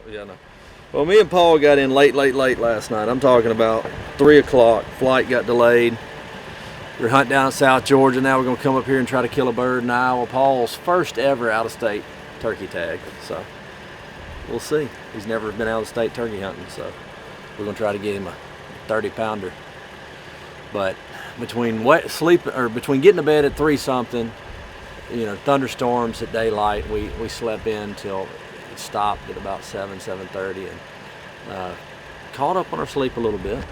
Yeah, no. Well, me and Paul got in late last night. I'm talking about 3 o'clock. Flight got delayed. We're hunting down in South Georgia. Now we're going to come up here and try to kill a bird in Iowa. Paul's first ever out-of-state turkey tag. So we'll see. He's never been out-of-state turkey hunting, so we're going to try to get him a 30-pounder. But between between getting to bed at 3-something, you know, thunderstorms at daylight, we slept in till it stopped at about 7:30, and caught up on our sleep a little bit.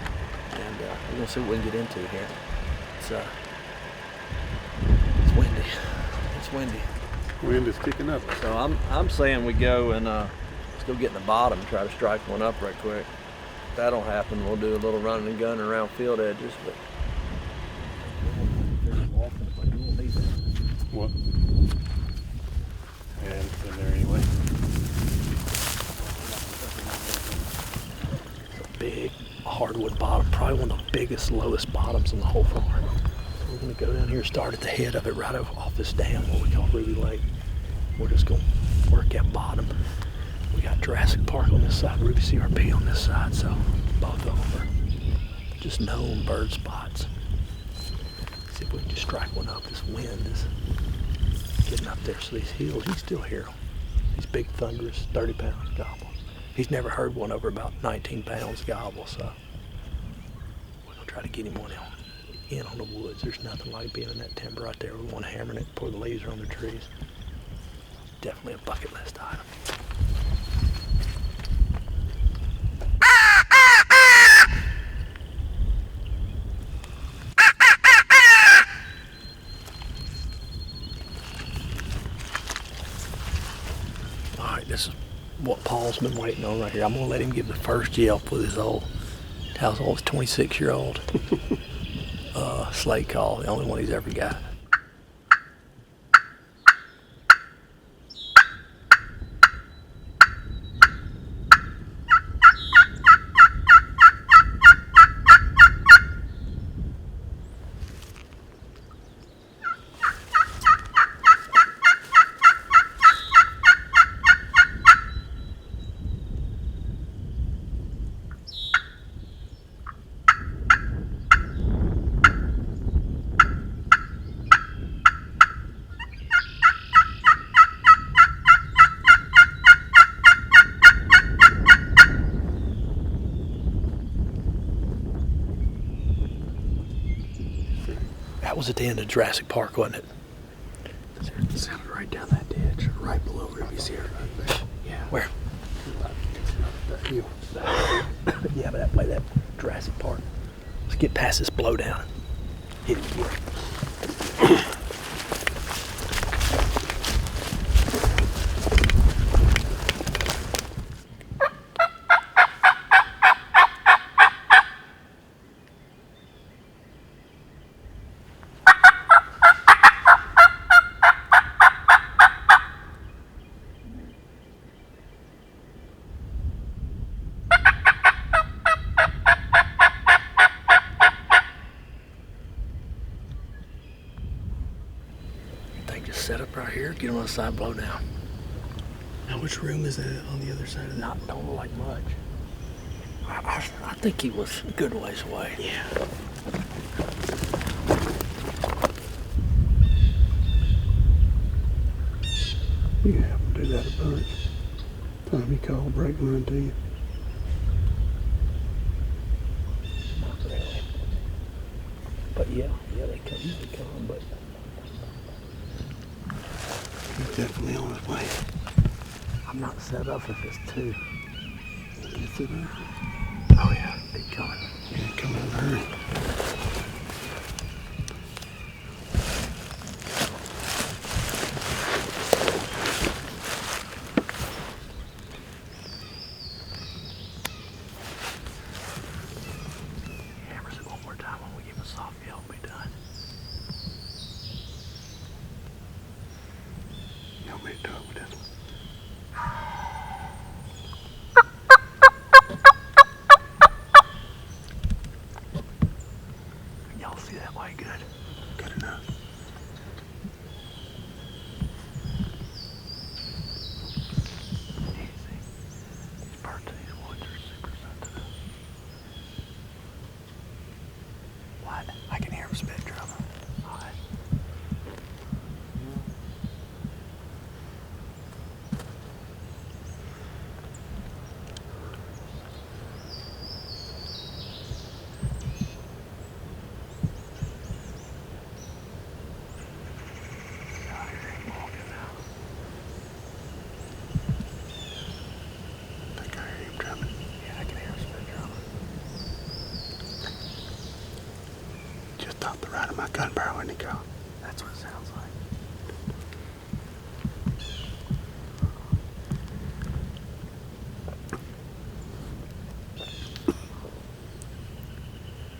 And we're going to see what we can get into here. It's windy. It's windy. Wind is kicking up. So I'm saying we go and let's go get in the bottom and try to strike one up right quick. If that don't happen, we'll do a little running and gunning around field edges. But what? And it's in there anyway. It's a big hardwood bottom, probably one of the biggest, lowest bottoms in the whole farm. We're going to go down here, start at the head of it, right off this dam, what we call Ruby Lake. We're just going to work that bottom. We got Jurassic Park on this side, Ruby CRP on this side, so both of them are just known bird spots. See if we can just strike one up. This wind is getting up there, so these hills, you can still hear them. These big, thunderous, 30-pound gobblers. He's never heard one over about 19 pounds gobble, so we're going to try to get him one in on the woods. There's nothing like being in that timber right there with one hammering it before the leaves are on the trees. Definitely a bucket list item. All right, this is what Paul's been waiting on right here. I'm gonna let him give the first yelp with his old, how's old, 26-year-old slate call, the only one he's ever got. That was at the end of Jurassic Park, wasn't it? It sounded right down that ditch, right below Ruby's here. Yeah. Where? Yeah, but that way, that Jurassic Park. Let's get past this blowdown. Hit it again. Just set up right here, get him on the side, blow down. How much room is that on the other side of that? Don't look like much. I think he was a good ways away. Yeah. You have to do that a bunch. Time he called, break line to you. Not really. But yeah, they come, but He's definitely on his way. I'm not set up if it's two. Is it there? Oh yeah, he's coming. Yeah, come in a hurry. Hammers it one more time when we give him a soft yell, we'll be done. You want me to do it with this one? Y'all see that way good? Good enough. Easy. gun barrel, isn't he, Kyle? That's what it sounds like.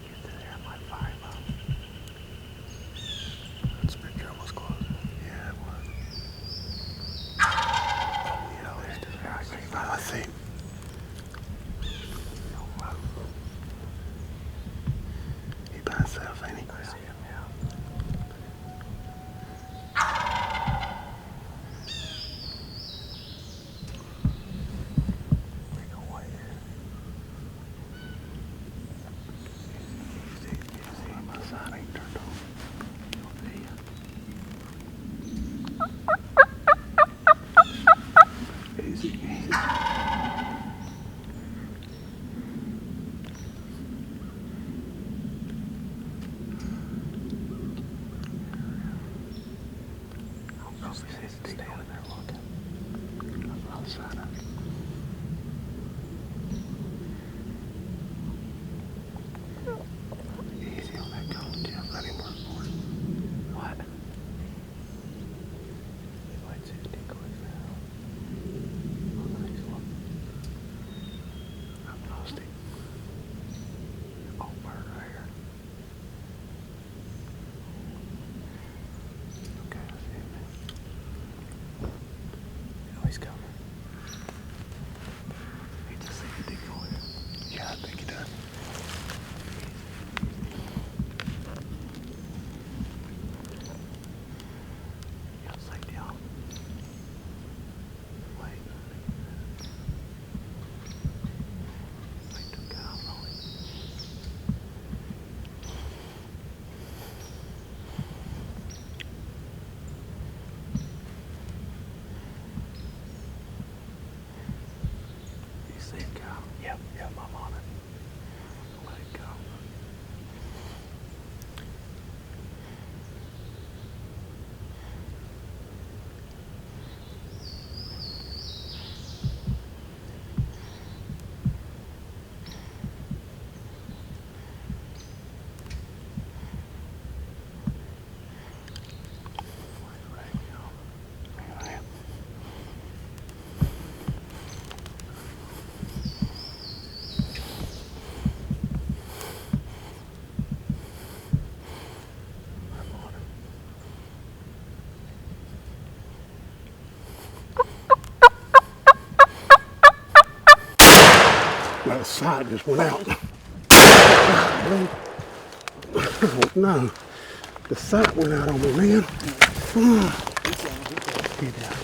Get to there, I might fire him up. That picture almost close. Yeah, it was. Yeah, he's still there. I see him. I see. He by himself, ain't he? I see him, yeah. We go way there. Easy. My side ain't turned on. Easy, easy. Stay down in there looking. On the other side of it. Easy on that cone, Jeff. Let him work for it. What? You might see the decoys now. Oh, nice one. I've lost him. Oh, bird right here. Okay, I see him now. Oh, he's coming. He just see the decoys. Yeah, I think he does. Got safety on. Wait. Wait till get off on it. You see it go? Yep, I'm on it. Let it go. Well, the side just went out. No, the sight went out on me, man. Get out.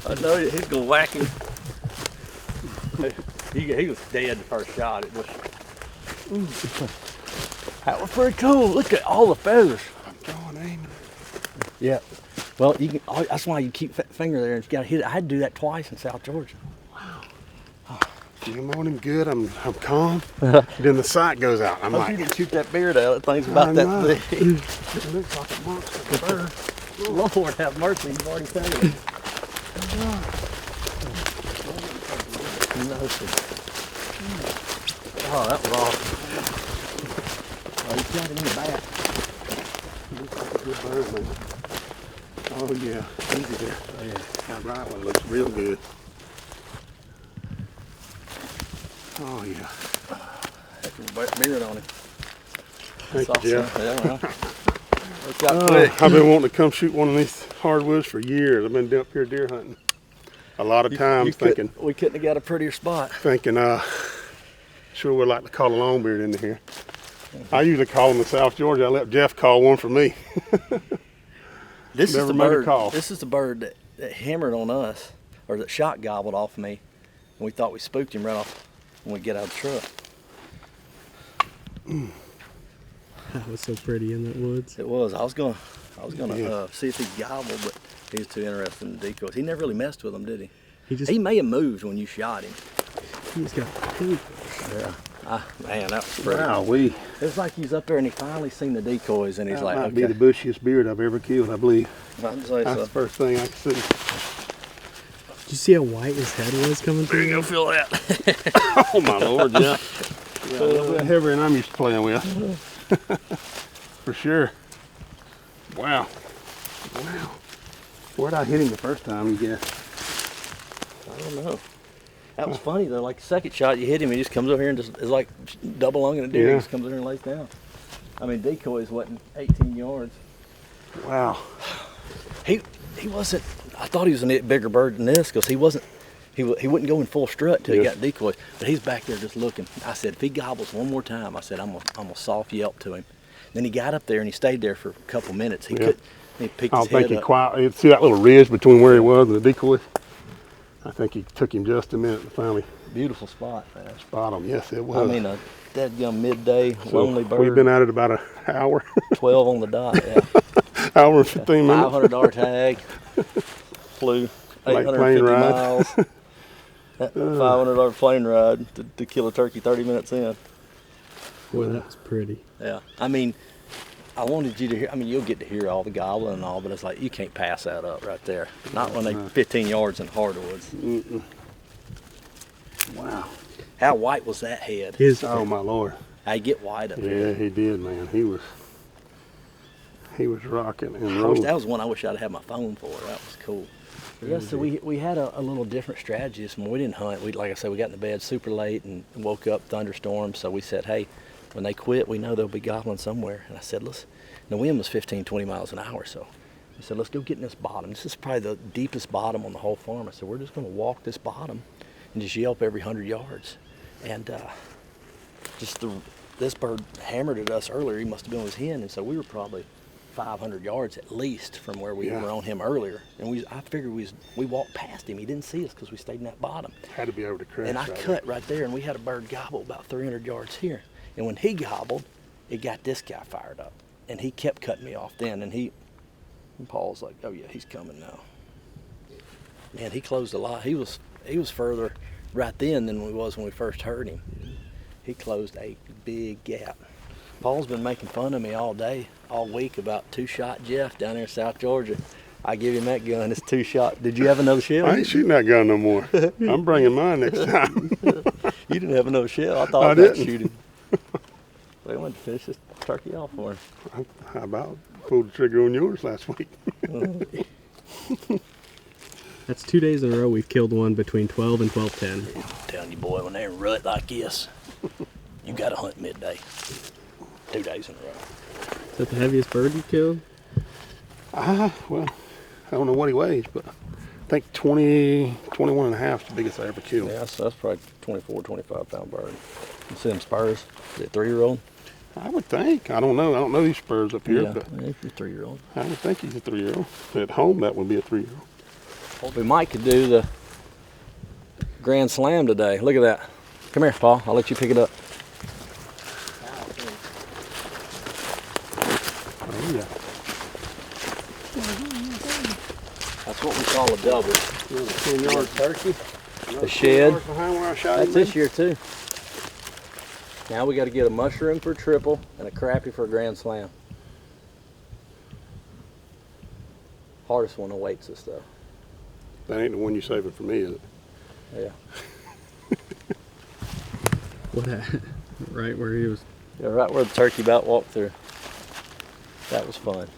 I know he's gonna whack him. He was dead the first shot. It was. That was pretty cool. Look at all the feathers. I'm drawing aiming. Yeah. Well, you can. That's why you keep finger there and you gotta hit it. I had to do that twice in South Georgia. I'm on him good. I'm calm. Then the sight goes out. I'm I hope like, you didn't shoot that beard out. That thing's about that know. big. It looks like a monster bird. Lord have mercy, you've already said it. Oh, that was awesome. Oh, you got it in the back. Looks like a good bird, man. Oh yeah, easy there. Oh, yeah. That right one looks real good. Oh yeah. Heck of a beard on him. Thank That's you, awesome. Jeff. Yeah, well, worked out quick. I've been wanting to come shoot one of these hardwoods for years. I've been up here deer hunting a lot of times, thinking we couldn't have got a prettier spot. Sure would like to call a longbeard into here. I usually call them in South Georgia. I let Jeff call one for me. This Never is the made a bird. call. This is the bird that hammered on us, or that shot gobbled off me, and we thought we spooked him right off when we get out of the truck. That was so pretty in that woods. It was. I was gonna Yeah. see if he gobbled, but he was too interested in the decoys. He never really messed with them, did he? He just He may have moved when you shot him. he's got poop. Yeah. Man, that was pretty. Wow, It was like he's up there and he finally seen the decoys and he's that like, might okay. be the bushiest beard I've ever killed, I believe. I'd say That's so. the first thing I can see. Did you see how white his head was coming through? Go feel that. Oh my Lord, yeah. Yeah, a little bit heavier than I'm used to playing with. For sure. Wow. Wow. Where'd I hit him the first time, you guess? I don't know. That was funny though. Like the second shot, you hit him, he just comes over here and just is like double lunging a deer. Yeah. He just comes over here and lays down. I mean, decoys wasn't 18 yards. Wow. He wasn't. I thought he was a bigger bird than this because he wasn't. He wouldn't go in full strut till he got decoys. But he's back there just looking. I said, if he gobbles one more time, I said I'm gonna soft yelp to him. Then he got up there and he stayed there for a couple minutes. He could. He picked I his don't think head he up. quite. See that little ridge between where he was and the decoy? I think he took him just a minute to finally Beautiful spot, man. spot him. Yes, it was. I mean, a dead young midday lonely bird. We've been at it about an hour. 12 on the dot. Yeah. Hour and 15 minutes. $500 tag. Flew Like 850 plane ride. miles. That $500 plane ride to kill a turkey 30 minutes in. Boy, that was pretty. Yeah. I mean, I wanted you to hear. I mean, you'll get to hear all the gobbling and all, but it's like you can't pass that up right there. Not when they 15 yards in hardwoods. Wow. How white was that head? Oh my Lord. I get white up Yeah, here. he did, man. He was rocking and Of course, rolling. that was one I wish I'd had my phone for. That was cool. Yeah, so we had a little different strategy this morning. We didn't hunt. Like I said, we got in the bed super late and woke up thunderstorms. So we said, hey, when they quit, we know they'll be gobbling somewhere. And I said, the wind was 15, 20 miles an hour. So I said, let's go get in this bottom. This is probably the deepest bottom on the whole farm. I said, we're just going to walk this bottom and just yelp every 100 yards. And this bird hammered at us earlier. He must have been with his hen. And so we were probably 500 yards at least from where we were on him earlier. And I figured we walked past him. He didn't see us because we stayed in that bottom. Had to be able to crash. And I cut right there, and we had a bird gobble about 300 yards here. And when he gobbled, it got this guy fired up. And he kept cutting me off then. And Paul's like, oh yeah, he's coming now. Man, he closed a lot. He was further right then than we was when we first heard him. He closed a big gap. Paul's been making fun of me all day, all week about two-shot Jeff down there in South Georgia. I give him that gun. It's two-shot. Did you have another shell? I ain't shooting that gun no more. I'm bringing mine next time. You didn't have another shell. I thought I about didn't. shooting. They wanted to finish this turkey off for him. How about pulled the trigger on yours last week? That's 2 days in a row we've killed one between 12 and 12:10. I'm telling you, boy, when they're in rut like this, you got to hunt midday. 2 days in a row. Is that the heaviest bird you killed? Well, I don't know what he weighs, but I think 20, 21 and a half is the biggest I ever killed. Yeah, so that's probably 24, 25 pound bird. You see them spurs? Is it 3-year-old? I would think. I don't know. I don't know these spurs up here, but it's a 3-year-old. I would think he's a 3-year-old. At home, that would be a 3-year-old. Well, we might could do the Grand Slam today. Look at that. Come here, Paul. I'll let you pick it up. Oh, yeah. That's what we call a double. 10-yard turkey. The shed. Behind where I shot That's him. this year too. Now we got to get a mushroom for a triple and a crappie for a Grand Slam. Hardest one awaits us though. That ain't the one you saving for me, is it? Yeah. What right where he was. Yeah, right where the turkey about walked through. That was fun.